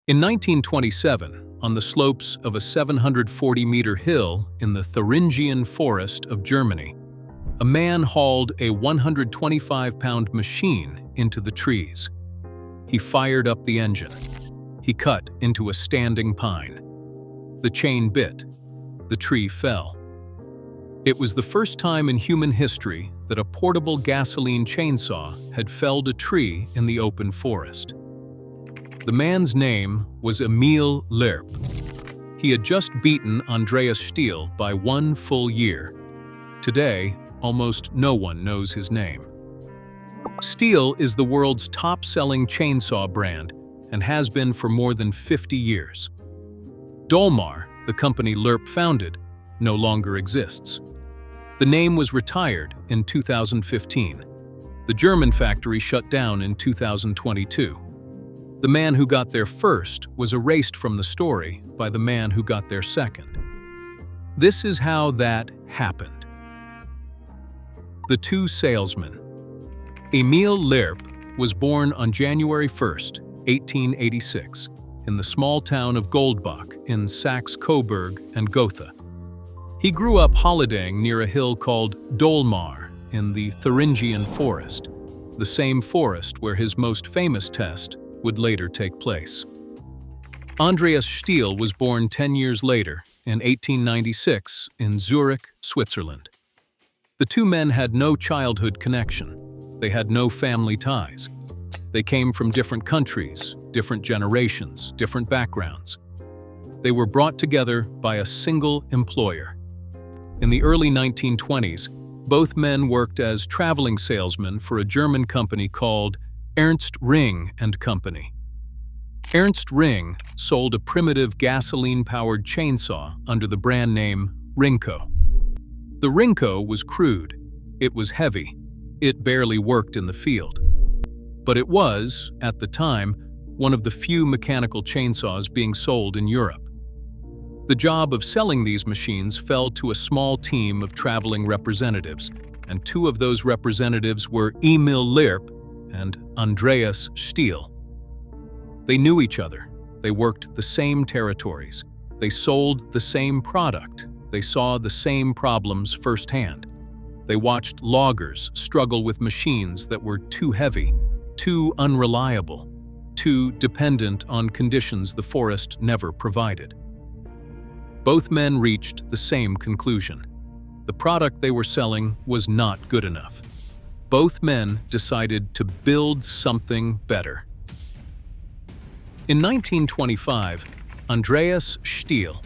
In 1927, on the slopes of a 740-meter hill in the Thuringian Forest of Germany, a man hauled a 125-pound machine into the trees. He fired up the engine. He cut into a standing pine. The chain bit. The tree fell. It was the first time in human history that a portable gasoline chainsaw had felled a tree in the open forest. The man's name was Emil Lerp. He had just beaten Andreas Stihl by 1 full year. Today, almost no one knows his name. Stihl is the world's top-selling chainsaw brand and has been for more than 50 years. Dolmar, the company Lerp founded, no longer exists. The name was retired in 2015. The German factory shut down in 2022. The man who got there first was erased from the story by the man who got there second. This is how that happened. The two salesmen. Emil Lerp was born on January 1, 1886, in the small town of Goldbach in Saxe-Coburg and Gotha. He grew up holidaying near a hill called Dolmar in the Thuringian Forest, the same forest where his most famous test would later take place. Andreas Stihl was born 10 years later, in 1896, in Zurich, Switzerland. The two men had no childhood connection. They had no family ties. They came from different countries, different generations, different backgrounds. They were brought together by a single employer. In the early 1920s, both men worked as traveling salesmen for a German company called Ernst Ring and Company. Ernst Ring sold a primitive gasoline-powered chainsaw under the brand name Ringco. The Ringco was crude. It was heavy. It barely worked in the field. But it was, at the time, one of the few mechanical chainsaws being sold in Europe. The job of selling these machines fell to a small team of traveling representatives, and two of those representatives were Emil Lerp and Andreas Stihl. They knew each other. They worked the same territories. They sold the same product. They saw the same problems firsthand. They watched loggers struggle with machines that were too heavy, too unreliable, too dependent on conditions the forest never provided. Both men reached the same conclusion. The product they were selling was not good enough. Both men decided to build something better. In 1925, Andreas Stihl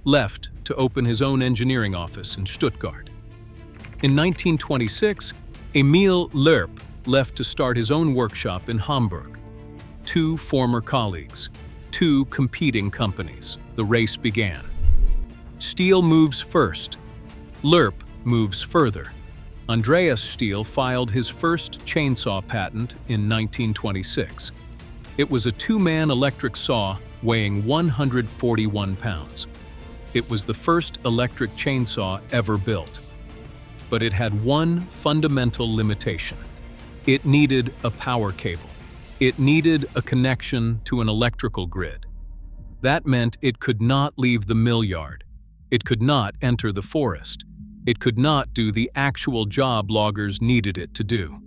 left to open his own engineering office in Stuttgart. In 1926, Emil Lerp left to start his own workshop in Hamburg. Two former colleagues, two competing companies. The race began. Stihl moves first. Lerp moves further. Andreas Stihl filed his first chainsaw patent in 1926. It was a two-man electric saw weighing 141 pounds. It was the first electric chainsaw ever built. But it had one fundamental limitation. It needed a power cable. It needed a connection to an electrical grid. That meant it could not leave the mill yard. It could not enter the forest. It could not do the actual job loggers needed it to do.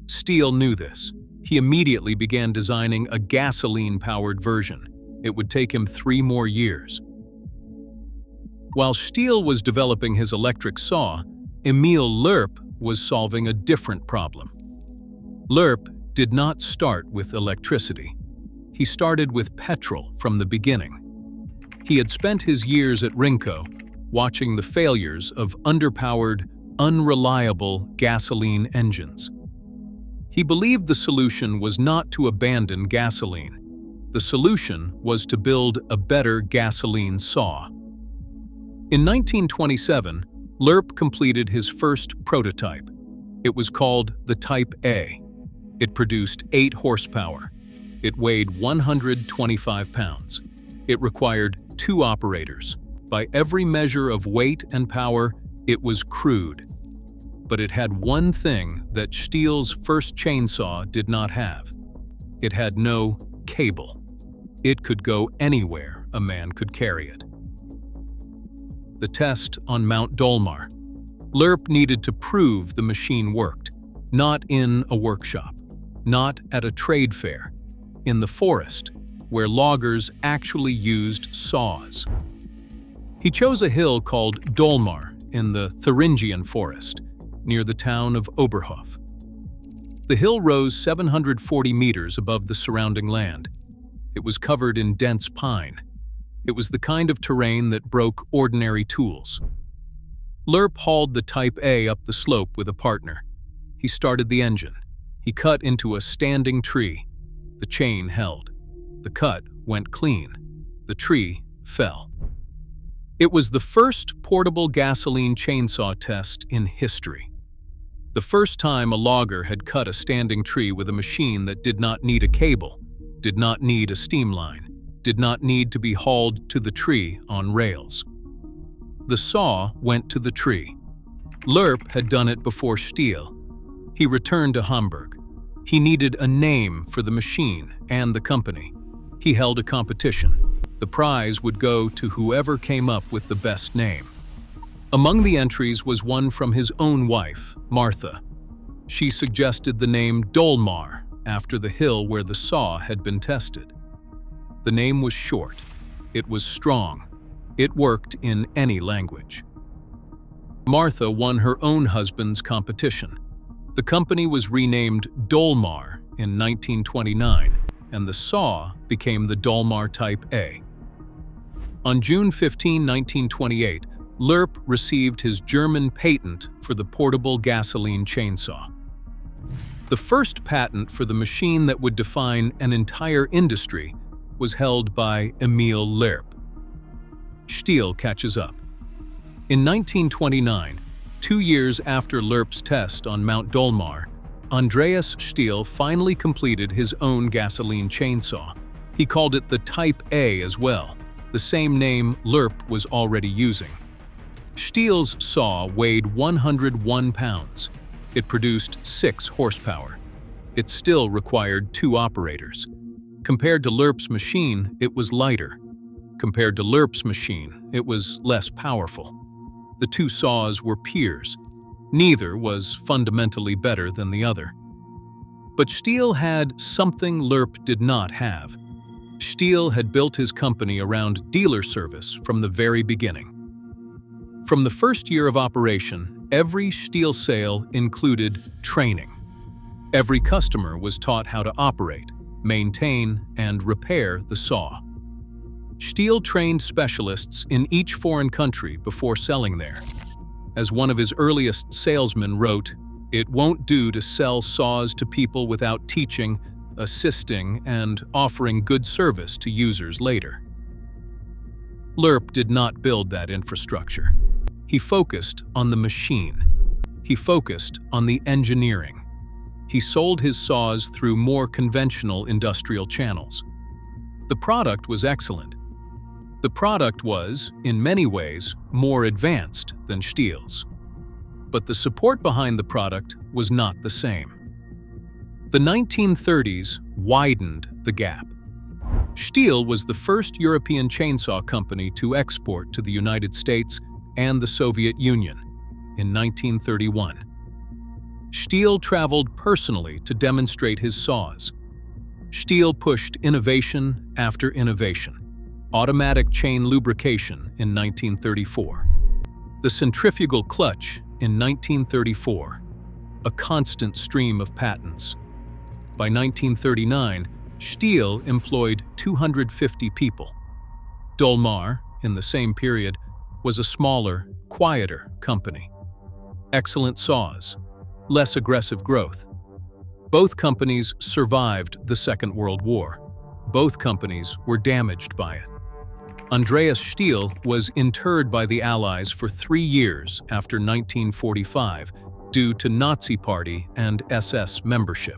Stihl knew this. He immediately began designing a gasoline-powered version. It would take him 3 more years. While Stihl was developing his electric saw, Emil Lerp was solving a different problem. Lerp did not start with electricity. He started with petrol from the beginning. He had spent his years at Ringco watching the failures of underpowered, unreliable gasoline engines. He believed the solution was not to abandon gasoline. The solution was to build a better gasoline saw. In 1927, Lerp completed his first prototype. It was called the Type A. It produced 8 horsepower. It weighed 125 pounds. It required 2 operators. By every measure of weight and power, it was crude. But it had one thing that Stihl's first chainsaw did not have. It had no cable. It could go anywhere a man could carry it. The test on Mount Dolmar. Lerp needed to prove the machine worked, not in a workshop, not at a trade fair, in the forest, where loggers actually used saws. He chose a hill called Dolmar in the Thuringian Forest, near the town of Oberhof. The hill rose 740 meters above the surrounding land. It was covered in dense pine. It was the kind of terrain that broke ordinary tools. Lerp hauled the Type A up the slope with a partner. He started the engine. He cut into a standing tree. The chain held. The cut went clean. The tree fell. It was the first portable gasoline chainsaw test in history. The first time a logger had cut a standing tree with a machine that did not need a cable, did not need a steam line, did not need to be hauled to the tree on rails. The saw went to the tree. Lerp had done it before Stihl. He returned to Hamburg. He needed a name for the machine and the company. He held a competition. The prize would go to whoever came up with the best name. Among the entries was one from his own wife, Martha. She suggested the name Dolmar after the hill where the saw had been tested. The name was short. It was strong. It worked in any language. Martha won her own husband's competition. The company was renamed Dolmar in 1929, and the saw became the Dolmar Type A. On June 15, 1928, Lerp received his German patent for the portable gasoline chainsaw. The first patent for the machine that would define an entire industry was held by Emil Lerp. Stihl catches up. In 1929, 2 years after Lerp's test on Mount Dolmar, Andreas Stihl finally completed his own gasoline chainsaw. He called it the Type A as well, the same name Lerp was already using. Stihl's saw weighed 101 pounds. It produced 6 horsepower. It still required 2 operators. Compared to Lerp's machine, it was lighter. Compared to Lerp's machine, it was less powerful. The 2 saws were peers. Neither was fundamentally better than the other. But Stihl had something Lerp did not have. Stihl had built his company around dealer service from the very beginning. From the first year of operation, every Stihl sale included training. Every customer was taught how to operate, maintain, and repair the saw. Stihl trained specialists in each foreign country before selling there. As one of his earliest salesmen wrote, "It won't do to sell saws to people without teaching, assisting, and offering good service to users later." Lerp did not build that infrastructure. He focused on the machine. He focused on the engineering. He sold his saws through more conventional industrial channels. The product was excellent. The product was, in many ways, more advanced than Stihl's. But the support behind the product was not the same. The 1930s widened the gap. Stihl was the first European chainsaw company to export to the United States and the Soviet Union in 1931. Stihl traveled personally to demonstrate his saws. Stihl pushed innovation after innovation. Automatic chain lubrication in 1934. The centrifugal clutch in 1934. A constant stream of patents. By 1939, Stihl employed 250 people. Dolmar, in the same period, was a smaller, quieter company. Excellent saws, less aggressive growth. Both companies survived the Second World War. Both companies were damaged by it. Andreas Stihl was interred by the Allies for 3 years after 1945 due to Nazi Party and SS membership.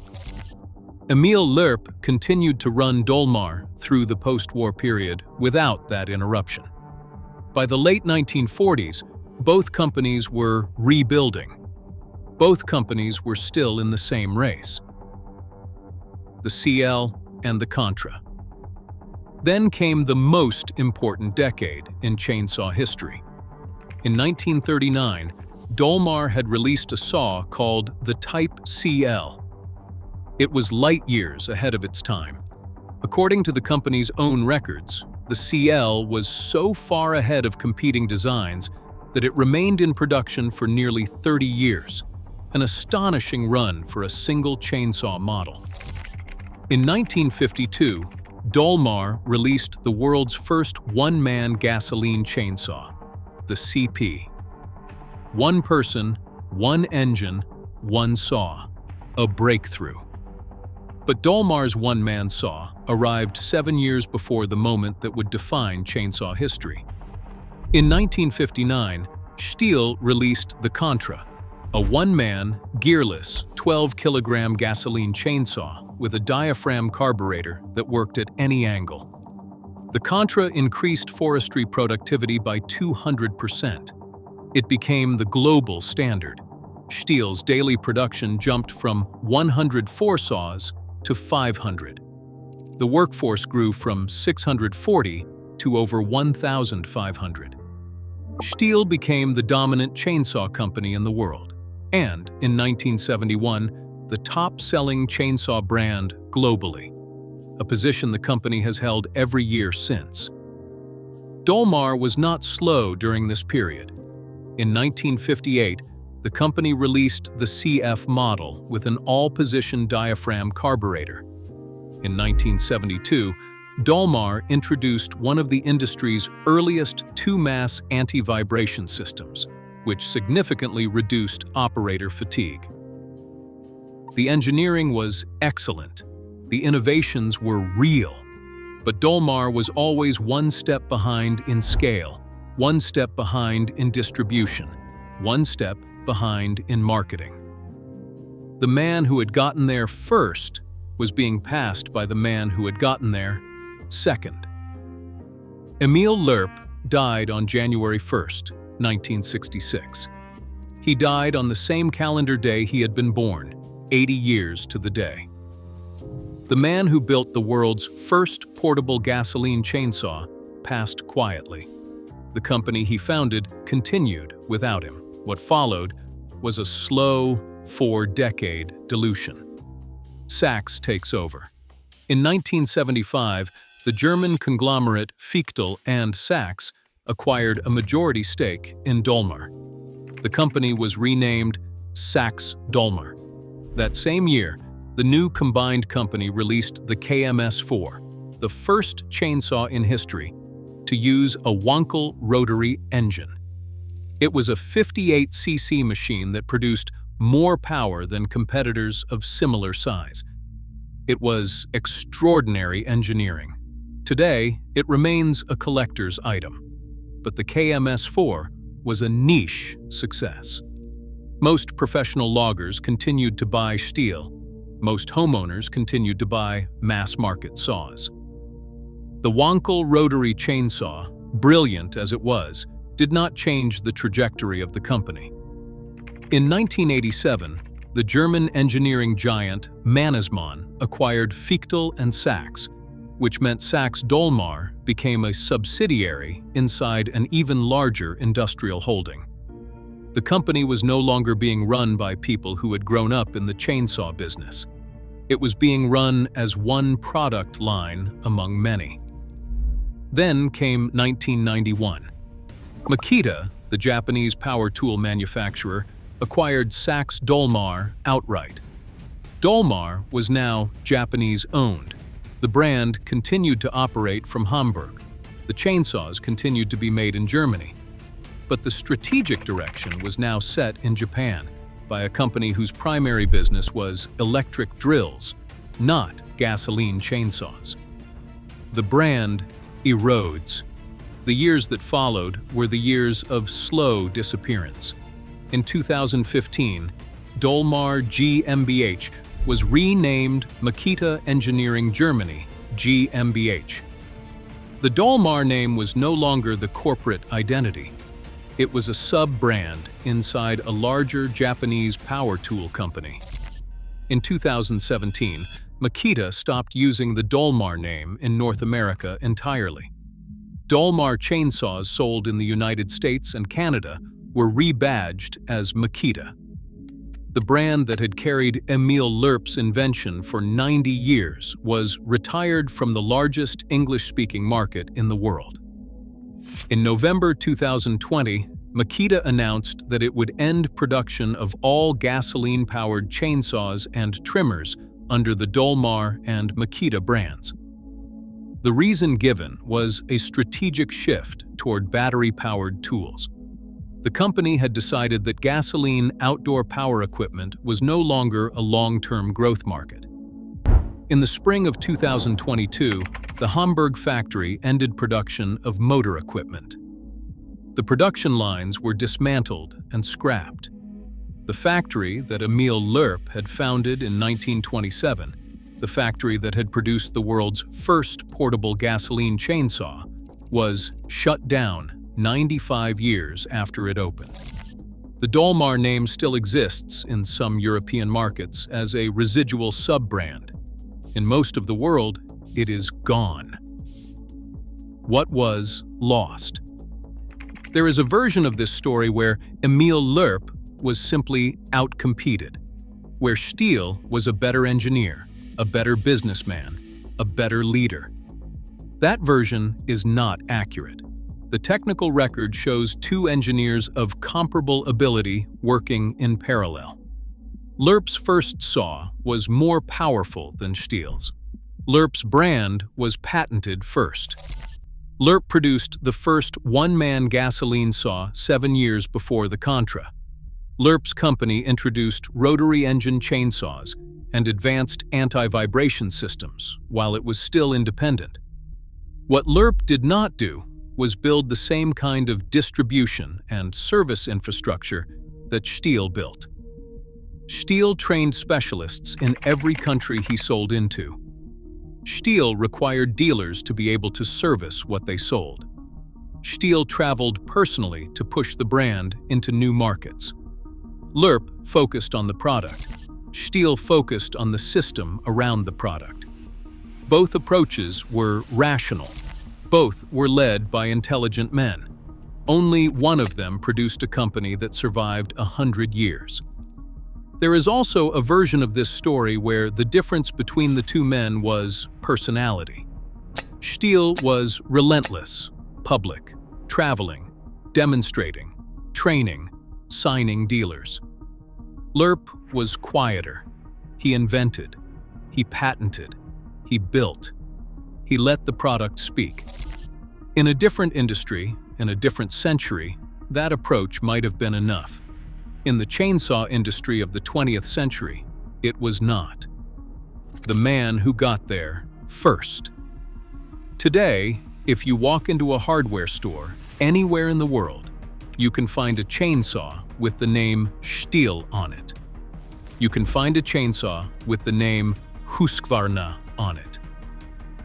Emil Lerp continued to run Dolmar through the post-war period without that interruption. By the late 1940s, both companies were rebuilding. Both companies were still in the same race. The CL and the Contra. Then came the most important decade in chainsaw history. In 1939, Dolmar had released a saw called the Type CL. It was light years ahead of its time. According to the company's own records, the CL was so far ahead of competing designs that it remained in production for nearly 30 years, an astonishing run for a single chainsaw model. In 1952, Dolmar released the world's first one-man gasoline chainsaw, the CP. One person, one engine, one saw. A breakthrough. But Dolmar's one-man saw arrived 7 years before the moment that would define chainsaw history. In 1959, Stihl released the Contra, a one-man, gearless, 12-kilogram gasoline chainsaw with a diaphragm carburetor that worked at any angle. The Contra increased forestry productivity by 200%. It became the global standard. Stihl's daily production jumped from 104 saws to 500. The workforce grew from 640 to over 1,500. Stihl became the dominant chainsaw company in the world, and in 1971, the top-selling chainsaw brand globally, a position the company has held every year since. Dolmar was not slow during this period. In 1958, the company released the CF model with an all-position diaphragm carburetor. In 1972, Dolmar introduced one of the industry's earliest two-mass anti-vibration systems, which significantly reduced operator fatigue. The engineering was excellent. The innovations were real. But Dolmar was always one step behind in scale, one step behind in distribution, one step behind in marketing. The man who had gotten there first was being passed by the man who had gotten there second. Emil Lerp died on January 1st, 1966. He died on the same calendar day he had been born, 80 years to the day. The man who built the world's first portable gasoline chainsaw passed quietly. The company he founded continued without him. What followed was a slow, 4-decade dilution. Sachs takes over. In 1975, the German conglomerate Fichtel and Sachs acquired a majority stake in Dolmar. The company was renamed Sachs-Dolmar. That same year, the new combined company released the KMS-4, the first chainsaw in history to use a Wankel rotary engine. It was a 58cc machine that produced more power than competitors of similar size. It was extraordinary engineering. Today, it remains a collector's item. But the KMS-4 was a niche success. Most professional loggers continued to buy Stihl. Most homeowners continued to buy mass-market saws. The Wankel rotary chainsaw, brilliant as it was, did not change the trajectory of the company. In 1987, the German engineering giant Mannesmann acquired Fichtel and Sachs, which meant Sachs-Dolmar became a subsidiary inside an even larger industrial holding. The company was no longer being run by people who had grown up in the chainsaw business. It was being run as one product line among many. Then came 1991. Makita, the Japanese power tool manufacturer, acquired Sachs-Dolmar outright. Dolmar was now Japanese-owned. The brand continued to operate from Hamburg. The chainsaws continued to be made in Germany. But the strategic direction was now set in Japan by a company whose primary business was electric drills, not gasoline chainsaws. The brand erodes. The years that followed were the years of slow disappearance. In 2015, Dolmar GmbH was renamed Makita Engineering Germany, GmbH. The Dolmar name was no longer the corporate identity. It was a sub-brand inside a larger Japanese power tool company. In 2017, Makita stopped using the Dolmar name in North America entirely. Dolmar chainsaws sold in the United States and Canada were rebadged as Makita. The brand that had carried Emil Lerp's invention for 90 years was retired from the largest English-speaking market in the world. In November 2020, Makita announced that it would end production of all gasoline-powered chainsaws and trimmers under the Dolmar and Makita brands. The reason given was a strategic shift toward battery-powered tools. The company had decided that gasoline outdoor power equipment was no longer a long-term growth market. In the spring of 2022, the Hamburg factory ended production of motor equipment. The production lines were dismantled and scrapped. The factory that Emil Lerp had founded in 1927, the factory that had produced the world's first portable gasoline chainsaw, was shut down 95 years after it opened. The Dolmar name still exists in some European markets as a residual sub-brand. In most of the world, it is gone. What was lost? There is a version of this story where Emil Lerp was simply outcompeted, where Stihl was a better engineer, a better businessman, a better leader. That version is not accurate. The technical record shows two engineers of comparable ability working in parallel. Lerp's first saw was more powerful than Stihl's. Lerp's brand was patented first. Lerp produced the first one-man gasoline saw 7 years before the Contra. Lerp's company introduced rotary engine chainsaws and advanced anti-vibration systems while it was still independent. What Lerp did not do was build the same kind of distribution and service infrastructure that Stihl built. Stihl trained specialists in every country he sold into. Stihl required dealers to be able to service what they sold. Stihl traveled personally to push the brand into new markets. Lerp focused on the product. Stihl focused on the system around the product. Both approaches were rational. Both were led by intelligent men. Only one of them produced a company that survived 100 years. There is also a version of this story where the difference between the two men was personality. Stihl was relentless, public, traveling, demonstrating, training, signing dealers. Lerp was quieter. He invented. He patented. He built. He let the product speak. In a different industry, in a different century, that approach might have been enough. In the chainsaw industry of the 20th century, it was not. The man who got there first. Today, if you walk into a hardware store anywhere in the world, you can find a chainsaw with the name Stihl on it. You can find a chainsaw with the name Husqvarna on it.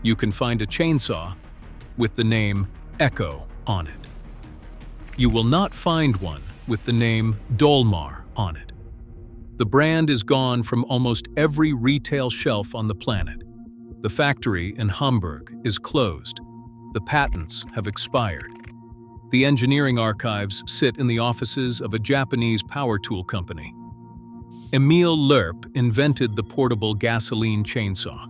You can find a chainsaw with the name Echo on it. You will not find one with the name Dolmar on it. The brand is gone from almost every retail shelf on the planet. The factory in Hamburg is closed. The patents have expired. The engineering archives sit in the offices of a Japanese power tool company. Emil Lerp invented the portable gasoline chainsaw.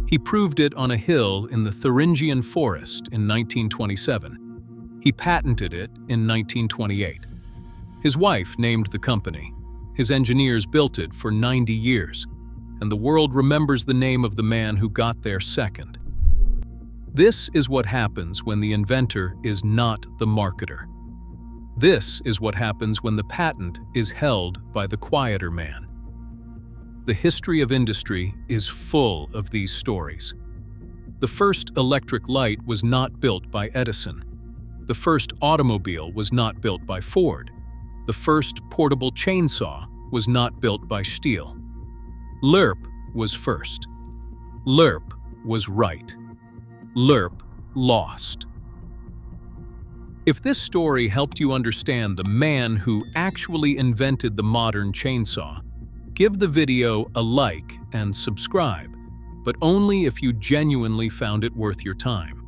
He proved it on a hill in the Thuringian Forest in 1927. He patented it in 1928. His wife named the company. His engineers built it for 90 years, and the world remembers the name of the man who got there second. This is what happens when the inventor is not the marketer. This is what happens when the patent is held by the quieter man. The history of industry is full of these stories. The first electric light was not built by Edison. The first automobile was not built by Ford. The first portable chainsaw was not built by Stihl. Lerp was first. Lerp was right. Lerp lost. If this story helped you understand the man who actually invented the modern chainsaw, give the video a like and subscribe. but only if you genuinely found it worth your time.